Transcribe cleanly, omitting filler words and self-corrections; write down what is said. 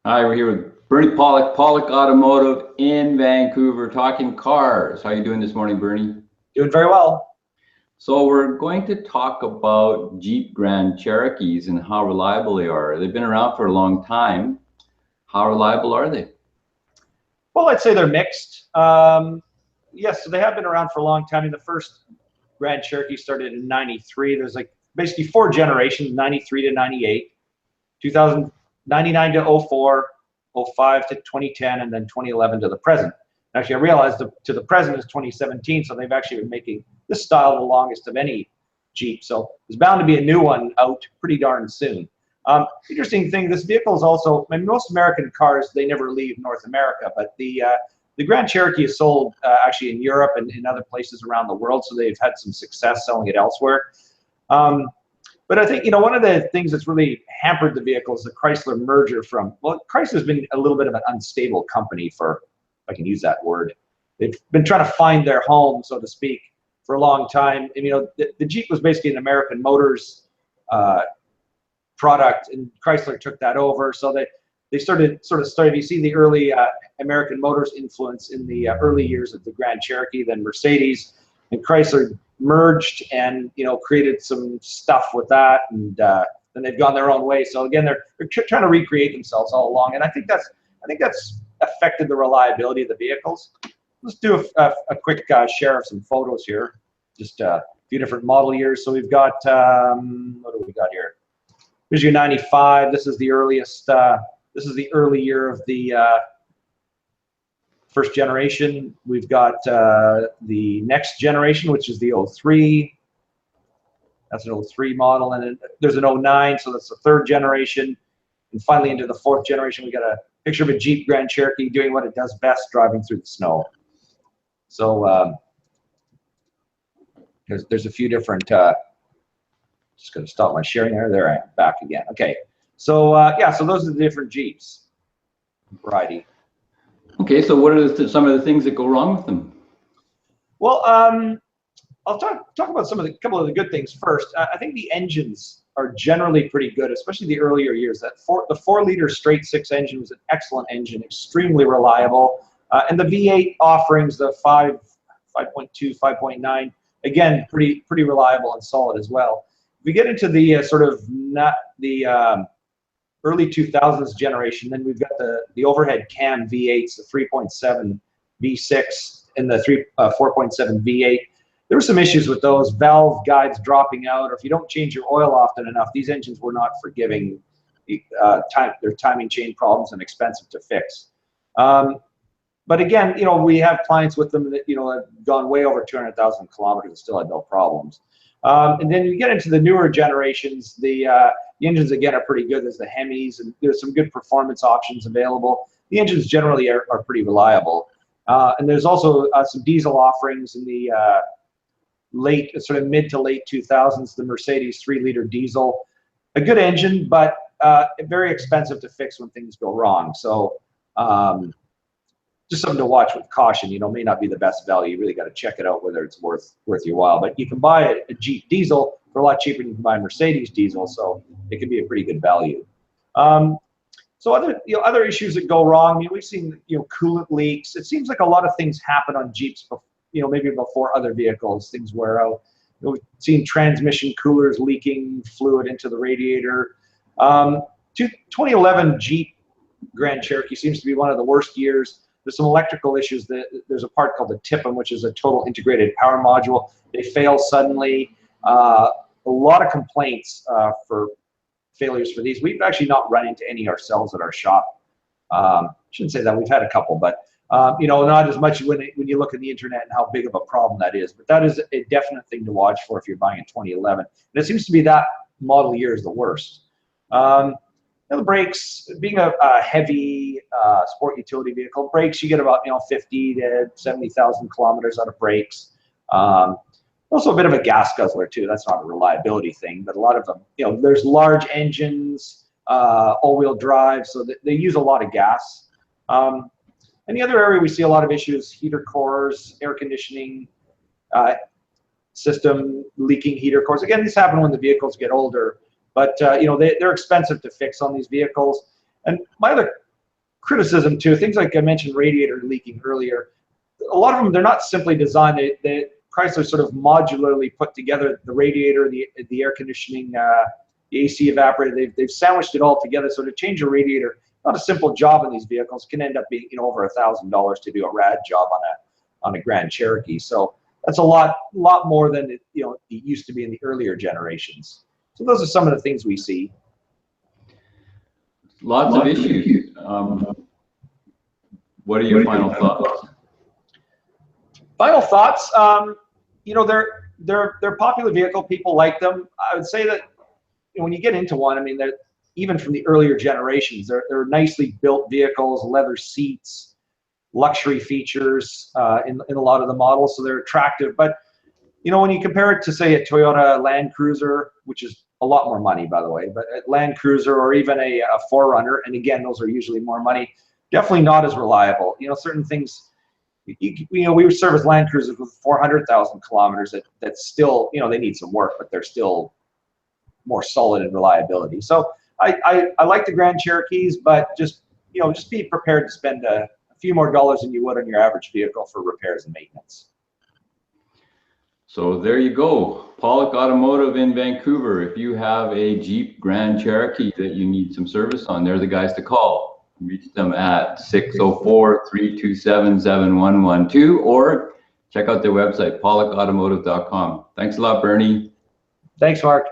Hi, we're here with Bernie Pawlik, Pawlik Automotive in Vancouver, talking cars. How are you doing this morning, Bernie? Doing very well. So we're going to talk about Jeep Grand Cherokees and how reliable they are. They've been around for a long time. How reliable are they? Well, I'd say they're mixed. Yes, so they have been around for a long time. The first Grand Cherokee started in '93. There's like basically four generations: '93 to '98, 2099 to '04, '05 to 2010, and then 2011 to the present. Actually, I realized to the present is 2017, so they've actually been making this style the longest of any Jeep. So there's bound to be a new one out pretty darn soon. Interesting thing, this vehicle is also, I mean, most American cars, they never leave North America, but the Grand Cherokee is sold actually in Europe and in other places around the world, so they've had some success selling it elsewhere. But I think, one of the things that's really hampered the vehicle is the Chrysler merger from, well, Chrysler's been a little bit of an unstable company for, if I can use that word. They've been trying to find their home, so to speak, for a long time. And, the Jeep was basically an American Motors product, and Chrysler took that over. So they started, you see the early American Motors influence in the early years of the Grand Cherokee, then Mercedes, and Chrysler merged and, created some stuff with that, and then they've gone their own way. So again, they're trying to recreate themselves all along, and I think that's affected the reliability of the vehicles. Let's do a quick share of some photos here, just a few different model years. So we've got, what do we got here? Here's your 95. This is the earliest, this is the early year of the first generation. We've got the next generation, which is the 03. That's an 03 model. And then there's an 09, so that's the third generation. And finally into the fourth generation, we got a picture of a Jeep Grand Cherokee doing what it does best, driving through the snow. So there's a few different, just going to stop my sharing there. There I am, back again. Okay, so yeah, so those are the different Jeeps variety. Okay, so what are some of the things that go wrong with them? Well, I'll talk about couple of the good things first. I think the engines are generally pretty good, especially the earlier years. The 4-liter straight six engine was an excellent engine, extremely reliable, and the V8 offerings, the 5.2, 5.9, again, pretty reliable and solid as well. If we get into the sort of not the early 2000s generation, then we've got the overhead cam V8s, the 3.7 V6 and the 4.7 V8. There were some issues with those, valve guides dropping out, or if you don't change your oil often enough, these engines were not forgiving. They're timing chain problems and expensive to fix. But again, we have clients with them that, have gone way over 200,000 kilometers and still had no problems. And then you get into the newer generations, the engines, again, are pretty good. There's the Hemis, and there's some good performance options available. The engines generally are pretty reliable. And there's also some diesel offerings in the mid to late 2000s, the Mercedes 3-liter diesel. A good engine, but very expensive to fix when things go wrong. So just something to watch with caution. May not be the best value. You really got to check it out whether it's worth your while. But you can buy a Jeep diesel for a lot cheaper than you can buy a Mercedes diesel, so it can be a pretty good value. So other issues that go wrong. I mean, we've seen coolant leaks. It seems like a lot of things happen on Jeeps, maybe before other vehicles. Things wear out. We've seen transmission coolers leaking fluid into the radiator. 2011 Jeep Grand Cherokee seems to be one of the worst years. There's some electrical issues. There's a part called the TIPM, which is a total integrated power module. They fail suddenly. A lot of complaints for failures for these. We've actually not run into any ourselves at our shop. Shouldn't say that. We've had a couple, but not as much when you look at the internet and how big of a problem that is. But that is a definite thing to watch for if you're buying in 2011. And it seems to be that model year is the worst. The brakes, being a heavy sport utility vehicle, brakes, you get about 50 to 70,000 kilometers out of brakes. Also a bit of a gas guzzler too. That's not a reliability thing, but a lot of them, there's large engines, all-wheel drive, so they use a lot of gas. And the other area we see a lot of issues: heater cores, air conditioning system leaking heater cores. Again, these happen when the vehicles get older. But they're expensive to fix on these vehicles. And my other criticism too. Things like I mentioned, radiator leaking earlier. A lot of them, they're not simply designed. Chrysler sort of modularly put together the radiator, the air conditioning, the AC evaporator. They've sandwiched it all together. So to change a radiator, not a simple job in these vehicles. Can end up being over $1,000 to do a rad job on a Grand Cherokee. So that's a lot more than it used to be in the earlier generations. So those are some of the things we see. Lots of issues. What are your final thoughts? Final thoughts. They're popular vehicle. People like them. I would say that when you get into one, I mean, they're even from the earlier generations. They're nicely built vehicles, leather seats, luxury features in a lot of the models, so they're attractive. But when you compare it to, say, a Toyota Land Cruiser, which is a lot more money, by the way, but a Land Cruiser or even a 4Runner, and again, those are usually more money, definitely not as reliable. Certain things, we service Land Cruisers with 400,000 kilometers that still, they need some work, but they're still more solid in reliability. So I like the Grand Cherokees, but just be prepared to spend a few more dollars than you would on your average vehicle for repairs and maintenance. So there you go, Pawlik Automotive in Vancouver. If you have a Jeep Grand Cherokee that you need some service on, they're the guys to call. Reach them at 604-327-7112 or check out their website, pawlikautomotive.com. Thanks a lot, Bernie. Thanks, Mark.